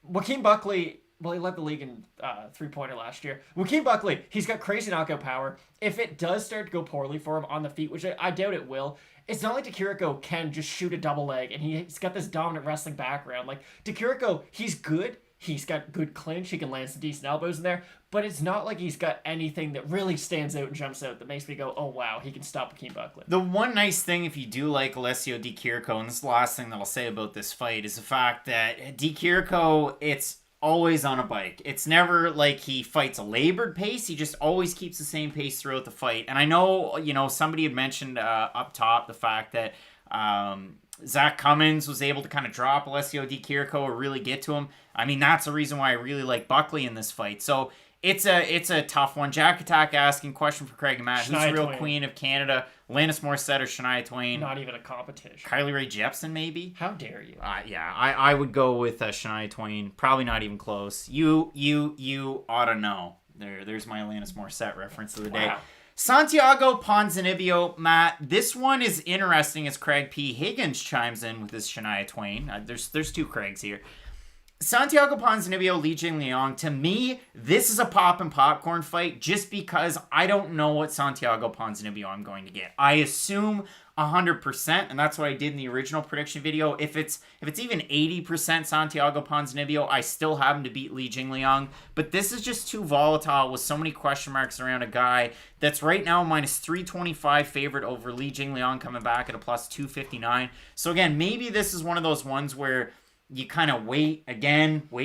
Joaquin Buckley, he led the league in three-pointer last year. Joaquin Buckley, he's got crazy knockout power. If it does start to go poorly for him on the feet, which I doubt it will, it's not like Di Chirico can just shoot a double leg, and he's got this dominant wrestling background. Like, Di Chirico, he's good. He's got good clinch. He can land some decent elbows in there. But it's not like he's got anything that really stands out and jumps out that makes me go, oh, wow, he can stop Joaquin Buckley. The one nice thing, if you do like Alessio Di Chirico, and this is the last thing that I'll say about this fight, is the fact that Di Chirico, it's always on a bike. It's never like he fights a labored pace. He just always keeps the same pace throughout the fight. And I know, somebody had mentioned up top the fact that... Zach Cummins was able to kind of drop Alessio Di Chirico or really get to him. I mean, that's the reason why I really like Buckley in this fight. So it's a tough one. Jack Attack asking, question for Craig and Matt, who's the real queen of Canada? Landis Morissette or Shania Twain? Not even a competition. Kylie Rae Jepsen, maybe? How dare you? I would go with Shania Twain. Probably not even close. You ought to know. There's my Landis Morissette reference of the day. Wow. Santiago Ponzinibbio, Matt. This one is interesting as Craig P. Higgins chimes in with his Shania Twain. There's two Craigs here. Santiago Ponzinibbio, Li Jingliang. To me, this is a pop and popcorn fight just because I don't know what Santiago Ponzinibbio I'm going to get. I assume 100%, and that's what I did in the original prediction video. If it's even 80% Santiago Ponzinibbio, I still have him to beat Li Jingliang. But this is just too volatile with so many question marks around a guy that's right now minus 325 favorite over Li Jingliang coming back at a plus 259. So again, maybe this is one of those ones where you kind of wait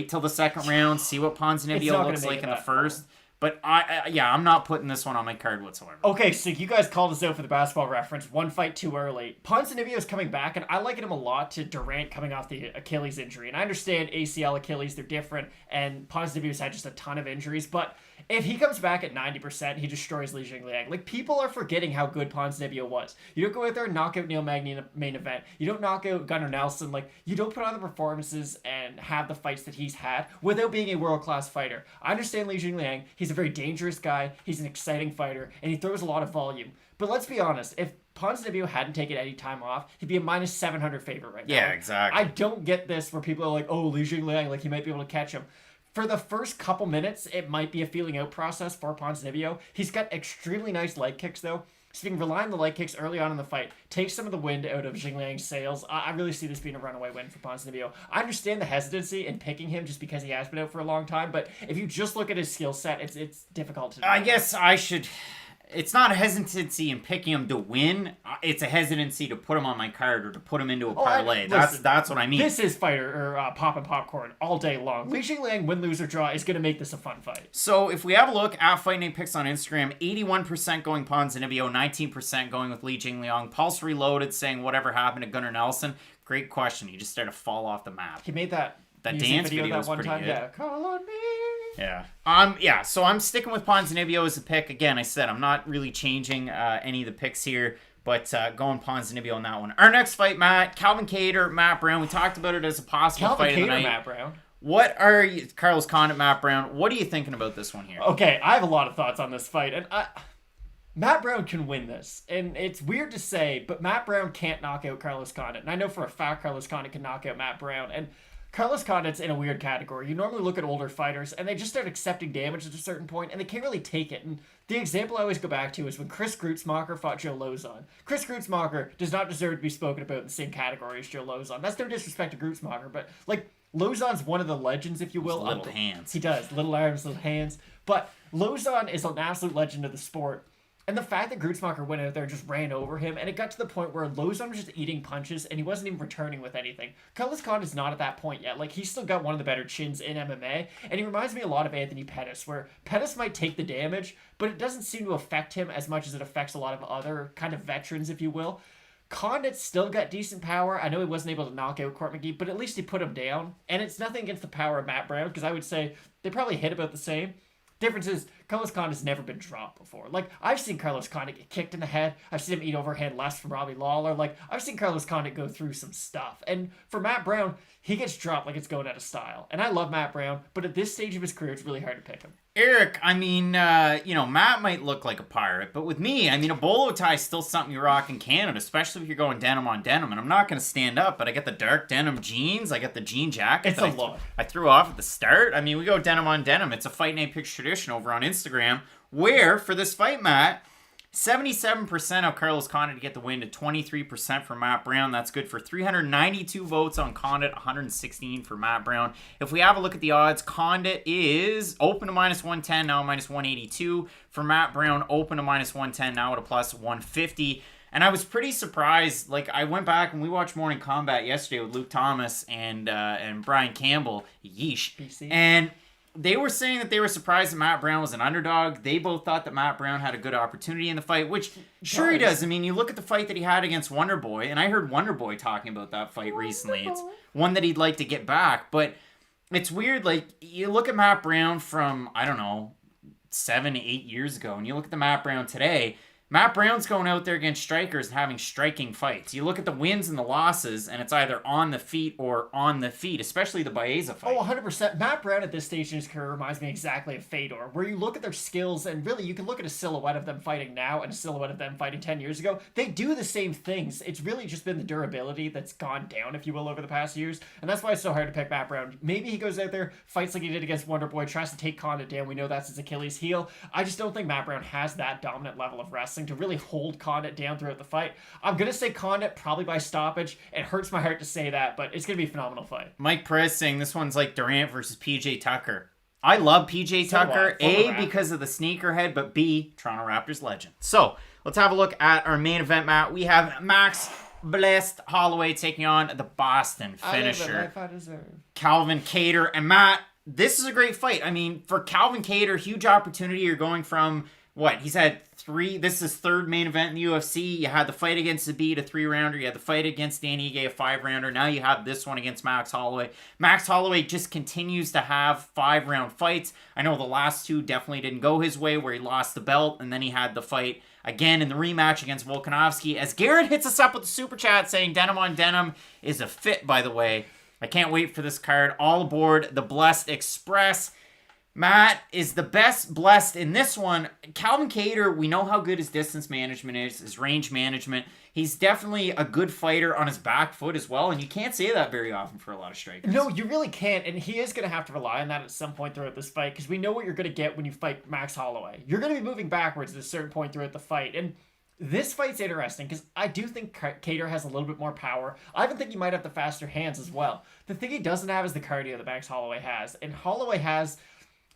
till the second round, see what Ponzinibbio looks like in the first. But I'm not putting this one on my card whatsoever. Okay, so you guys called us out for the basketball reference. One fight too early. Ponzinibbio is coming back, and I liken him a lot to Durant coming off the Achilles injury. And I understand ACL, Achilles, they're different, and Ponzinibbio's had just a ton of injuries. But if he comes back at 90%, he destroys Li Jingliang. Like, people are forgetting how good Ponzinibbio was. You don't go out there and knock out Neil Magny in a main event. You don't knock out Gunnar Nelson. Like, you don't put on the performances and have the fights that he's had without being a world-class fighter. I understand Li Jingliang. He's a very dangerous guy. He's an exciting fighter, and he throws a lot of volume. But let's be honest, if Ponzinibbio hadn't taken any time off, he'd be a minus 700 favorite right now. Yeah, exactly. I don't get this where people are like, oh, Li Jingliang, like he might be able to catch him. For the first couple minutes, it might be a feeling out process for Ponzinibbio. He's got extremely nice leg kicks, though. So if you can rely on the leg kicks early on in the fight, take some of the wind out of Jingliang's sails. I really see this being a runaway win for Ponzinibbio. I understand the hesitancy in picking him just because he has been out for a long time, but if you just look at his skill set, it's difficult to do. I guess I should... It's not a hesitancy in picking him to win. It's a hesitancy to put him on my card or to put him into a parlay. That's what I mean. This is fighter or pop and popcorn all day long. Li Jingliang, win, lose, or draw, is going to make this a fun fight. So if we have a look at Fight Night Picks on Instagram, 81% going Ponzinibbio, 19% going with Li Jingliang. Pulse Reloaded saying whatever happened to Gunnar Nelson. Great question. He just started to fall off the map. He made that dance video that was one pretty time. good. Yeah, call on me. Yeah. So I'm sticking with Ponzinibbio as a pick. Again, I said I'm not really changing any of the picks here, but going Ponzinibbio on that one. Our next fight, Matt, Calvin Kattar, Matt Brown. We talked about it as a possible fight of the night. Matt Brown. What are you, Carlos Condit, Matt Brown? What are you thinking about this one here? Okay, I have a lot of thoughts on this fight, and Matt Brown can win this, and it's weird to say, but Matt Brown can't knock out Carlos Condit, and I know for a fact Carlos Condit can knock out Matt Brown, and Carlos Condit's in a weird category. You normally look at older fighters, and they just start accepting damage at a certain point, and they can't really take it. And the example I always go back to is when Chris Grutzmacher fought Joe Lozon. Chris Grutzmacher does not deserve to be spoken about in the same category as Joe Lozon. That's no disrespect to Grutzmacher, but, like, Lozon's one of the legends, if you will. Little hands. He does. Little arms, little hands. But Lozon is an absolute legend of the sport. And the fact that Grutzmacher went out there and just ran over him, and it got to the point where Lozon was just eating punches, and he wasn't even returning with anything. Carlos Condit's not at that point yet. Like, he's still got one of the better chins in MMA, and he reminds me a lot of Anthony Pettis, where Pettis might take the damage, but it doesn't seem to affect him as much as it affects a lot of other kind of veterans, if you will. Condit's still got decent power. I know he wasn't able to knock out Court McGee, but at least he put him down. And it's nothing against the power of Matt Brown, because I would say they probably hit about the same. Difference is, Carlos Condit's never been dropped before. Like, I've seen Carlos Condit get kicked in the head. I've seen him eat overhand lefts from Robbie Lawler. Like, I've seen Carlos Condit go through some stuff. And for Matt Brown, he gets dropped like it's going out of style. And I love Matt Brown, but at this stage of his career, it's really hard to pick him. Eric, I mean, Matt might look like a pirate, but with me, I mean, a bolo tie is still something you rock in Canada, especially if you're going denim on denim. And I'm not going to stand up, but I get the dark denim jeans. I got the jean jacket. It's a look. I threw off at the start. I mean, we go denim on denim. It's a Fight Night Picks tradition over on Instagram, where, for this fight, Matt, 77% of Carlos Condit to get the win to 23% for Matt Brown. That's good for 392 votes on Condit, 116 for Matt Brown. If we have a look at the odds, Condit is open to minus 110, now minus 182. For Matt Brown, open to minus 110, now at a plus 150. And I was pretty surprised. Like, I went back and we watched Morning Combat yesterday with Luke Thomas and Brian Campbell. Yeesh. BC. And they were saying that they were surprised that Matt Brown was an underdog. They both thought that Matt Brown had a good opportunity in the fight, which sure he does. I mean, you look at the fight that he had against Wonderboy, and I heard Wonderboy talking about that fight recently. It's one that he'd like to get back, but it's weird. Like, you look at Matt Brown from, 7 to 8 years ago, and you look at the Matt Brown today. Matt Brown's going out there against strikers and having striking fights. You look at the wins and the losses, and it's either on the feet or on the feet, especially the Baeza fight. Oh, 100%. Matt Brown at this stage in his career reminds me exactly of Fedor, where you look at their skills, and really you can look at a silhouette of them fighting now and a silhouette of them fighting 10 years ago. They do the same things. It's really just been the durability that's gone down, if you will, over the past years, and that's why it's so hard to pick Matt Brown. Maybe he goes out there, fights like he did against Wonderboy, tries to take Condit down. We know that's his Achilles heel. I just don't think Matt Brown has that dominant level of wrestling to really hold Condit down throughout the fight. I'm going to say Condit probably by stoppage. It hurts my heart to say that, but it's going to be a phenomenal fight. Mike Perez saying this one's like Durant versus PJ Tucker. I love PJ Tucker, A, because of the sneakerhead, but B, Toronto Raptors legend. So, let's have a look at our main event, Matt. We have Max Blessed Holloway taking on the Boston finisher, Calvin Kattar. And Matt, this is a great fight. I mean, for Calvin Kattar, huge opportunity. You're going from he's had this is his third main event in the UFC. You had the fight against Zabit, a 3-rounder. You had the fight against Dan Ige, a 5-rounder. Now you have this one against Max Holloway. Max Holloway just continues to have 5-round fights. I know the last two definitely didn't go his way, where he lost the belt, and then he had the fight again in the rematch against Volkanovski. As Garrett hits us up with the super chat saying denim on denim is a fit, by the way. I can't wait for this card. All aboard the Blessed Express. Matt is the best blessed in this one. Calvin Kattar, we know how good his distance management is, his range management. He's definitely a good fighter on his back foot as well, and you can't say that very often for a lot of strikers. No, you really can't, and he is going to have to rely on that at some point throughout this fight, because we know what you're going to get when you fight Max Holloway. You're going to be moving backwards at a certain point throughout the fight, and this fight's interesting, because I do think Kattar has a little bit more power. I even think he might have the faster hands as well. The thing he doesn't have is the cardio that Max Holloway has, and Holloway has...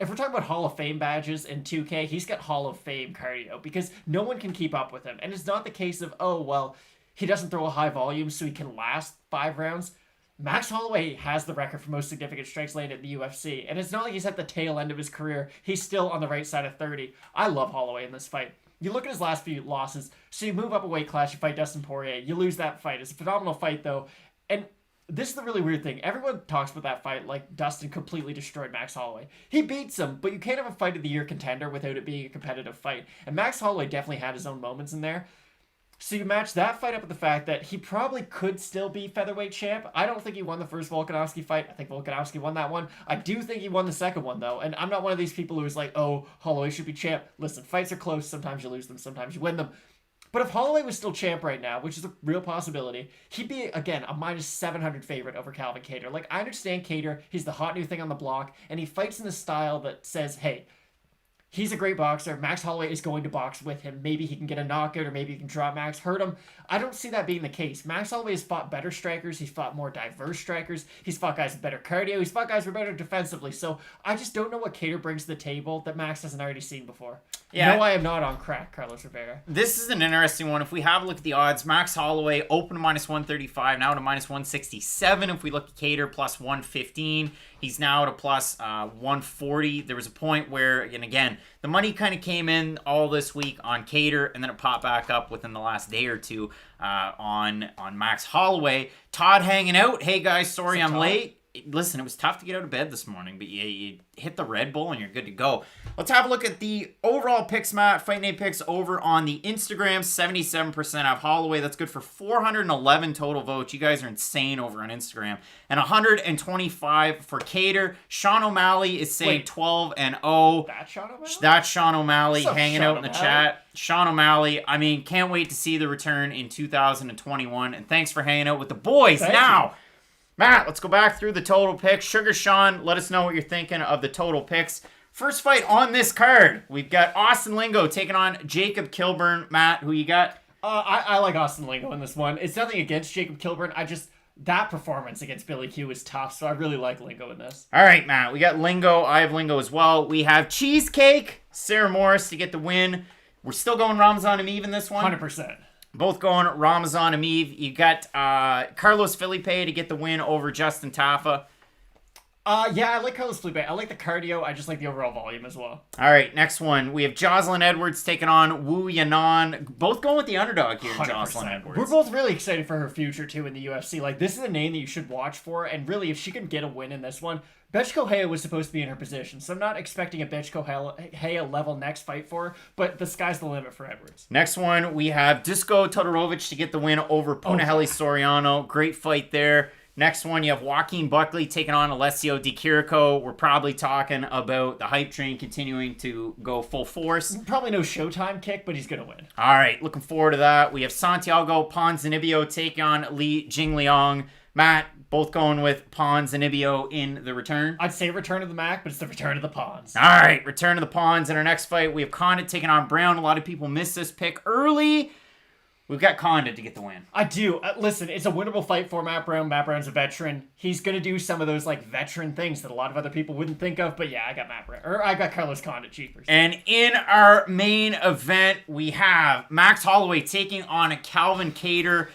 If we're talking about Hall of Fame badges in 2K, he's got Hall of Fame cardio because no one can keep up with him. And it's not the case of, oh, well, he doesn't throw a high volume so he can last 5 rounds. Max Holloway has the record for most significant strikes landed in the UFC. And it's not like he's at the tail end of his career. He's still on the right side of 30. I love Holloway in this fight. You look at his last few losses. So you move up a weight class, you fight Dustin Poirier. You lose that fight. It's a phenomenal fight, though. And this is the really weird thing. Everyone talks about that fight like Dustin completely destroyed Max Holloway. He beats him, but you can't have a fight of the year contender without it being a competitive fight. And Max Holloway definitely had his own moments in there. So you match that fight up with the fact that he probably could still be featherweight champ. I don't think he won the first Volkanovski fight. I think Volkanovski won that one. I do think he won the second one, though. And I'm not one of these people who's like, oh, Holloway should be champ. Listen, fights are close. Sometimes you lose them. Sometimes you win them. But if Holloway was still champ right now, which is a real possibility, he'd be, again, a minus 700 favorite over Calvin Kattar. Like, I understand Kattar, he's the hot new thing on the block, and he fights in the style that says, hey, he's a great boxer. Max Holloway is going to box with him. Maybe he can get a knockout, or maybe he can drop Max, hurt him. I don't see that being the case. Max Holloway has fought better strikers. He's fought more diverse strikers. He's fought guys with better cardio. He's fought guys who are better defensively. So I just don't know what Kattar brings to the table that Max hasn't already seen before. Yeah. No, I am not on crack, Carlos Rivera. This is an interesting one. If we have a look at the odds, Max Holloway open to minus 135, now to minus 167. If we look at Kattar, plus 115. He's now at a plus 140. There was a point where, and again, the money kind of came in all this week on Kattar, and then it popped back up within the last day or two on Max Holloway. Todd hanging out. Hey guys, sorry I'm late. Listen, it was tough to get out of bed this morning, but you hit the Red Bull and you're good to go. Let's have a look at the overall picks, Matt. Fight Night picks over on the Instagram. 77% have Holloway. That's good for 411 total votes. You guys are insane over on Instagram. And 125 for Kattar. Sean O'Malley is saying 12-0. That's Sean O'Malley? That's Sean O'Malley hanging Sean out in the O'Malley? chat. Sean O'Malley, I mean, can't wait to see the return in 2021. And thanks for hanging out with the boys. Thank now, you. Matt, let's go back through the total picks. Sugar Sean, let us know what you're thinking of the total picks. First fight on this card, we've got Austin Lingo taking on Jacob Kilburn. Matt, who you got? I like Austin Lingo in this one. It's nothing against Jacob Kilburn. That performance against Billy Q is tough, so I really like Lingo in this. All right, Matt, we got Lingo. I have Lingo as well. We have Cheesecake, Sarah Morris to get the win. We're still going Ramazan Emeev in this one. 100%. Both going Ramazan Emeev. You got Carlos Felipe to get the win over Justin Tafa. Yeah, I like Carlos Felipe. I like the cardio. I just like the overall volume as well. All right, next one. We have Joselyne Edwards taking on Wu Yanan. Both going with the underdog here, 100%. Joselyne Edwards. We're both really excited for her future, too, in the UFC. Like, this is a name that you should watch for, and really, if she can get a win in this one, Betch Kohea was supposed to be in her position, so I'm not expecting a Betch Kohea level next fight for her, but the sky's the limit for Edwards. Next one, we have Dusko Todorovic to get the win over Punahele Soriano. Great fight there. Next one, you have Joaquin Buckley taking on Alessio Di Chirico. We're probably talking about the hype train continuing to go full force. Probably no Showtime kick, but he's going to win. All right, looking forward to that. We have Santiago Ponzinibbio taking on Li Jingliang. Matt, both going with Ponzinibbio in the return. I'd say return of the Mac, but it's the return of the Pons. All right, return of the Pons. In our next fight, we have Condit taking on Brown. A lot of people missed this pick early. We've got Condit to get the win. I do. Listen, it's a winnable fight for Matt Brown. Matt Brown's a veteran. He's going to do some of those like veteran things that a lot of other people wouldn't think of. But yeah, I got Matt Brown. Or I got Carlos Condit cheapers. And in our main event, we have Max Holloway taking on a Calvin Kattar.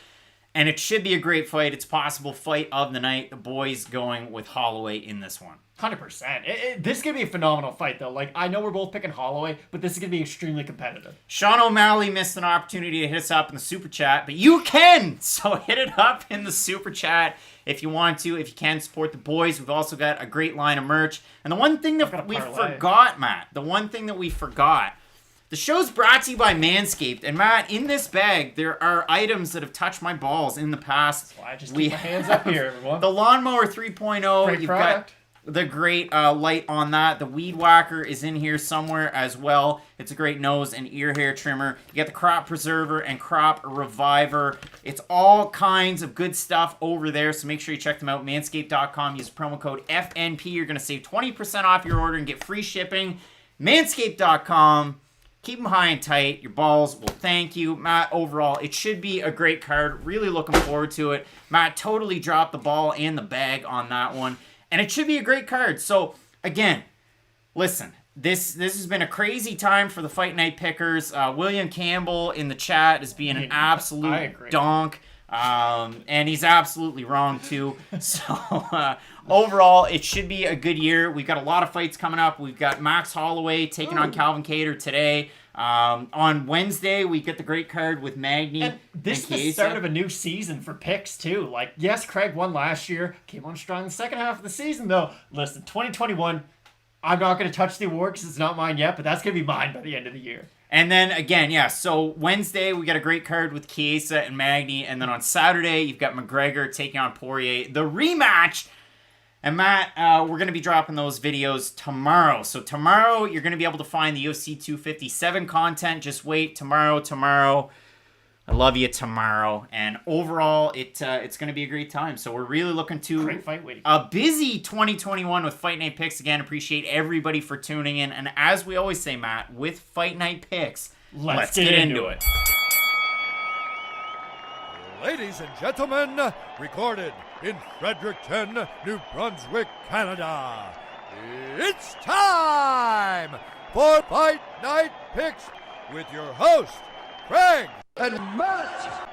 And it should be a great fight. It's a possible fight of the night. The boys going with Holloway in this one. 100%. This is going to be a phenomenal fight, though. Like, I know we're both picking Holloway, but this is going to be extremely competitive. Sean O'Malley missed an opportunity to hit us up in the super chat, but you can! So hit it up in the super chat if you want to, if you can support the boys. We've also got a great line of merch. And the one thing that we forgot, Matt, the show's brought to you by Manscaped. And Matt, in this bag, there are items that have touched my balls in the past. That's why I just keep my hands up here, everyone. The Lawnmower 3.0. Great product. the great light on that. The Weed Whacker is in here somewhere as well. It's a great nose and ear hair trimmer. You got the Crop Preserver and Crop Reviver. It's all kinds of good stuff over there, so make sure you check them out. Manscaped.com. Use promo code FNP. You're going to save 20% off your order and get free shipping. Manscaped.com. Keep them high and tight. Your balls will thank you. Matt, overall, it should be a great card. Really looking forward to it. Matt totally dropped the ball and the bag on that one. And it should be a great card. So, again, listen. This has been a crazy time for the Fight Night pickers. William Campbell in the chat is being an absolute donk. And he's absolutely wrong, too. So, overall, it should be a good year. We've got a lot of fights coming up. We've got Max Holloway taking on Calvin Kattar today. On Wednesday, we get the great card with Magny. And this is the start of a new season for picks, too. Like, yes, Craig won last year. Came on strong in the second half of the season, though. Listen, 2021, I'm not going to touch the award because it's not mine yet, but that's going to be mine by the end of the year. And then, again, yeah, so Wednesday, we got a great card with Chiesa and Magny. And then on Saturday, you've got McGregor taking on Poirier. The rematch. And Matt, we're going to be dropping those videos tomorrow. So tomorrow, you're going to be able to find the UFC 257 content. Just wait. Tomorrow. I love you tomorrow. And overall, it's going to be a great time. So we're really looking to great fight waiting. A busy 2021 with Fight Night Picks. Again, appreciate everybody for tuning in. And as we always say, Matt, with Fight Night Picks, let's get into it. Ladies and gentlemen, recorded in Fredericton, New Brunswick, Canada. It's time for Fight Night Picks with your host, Craig and Matt.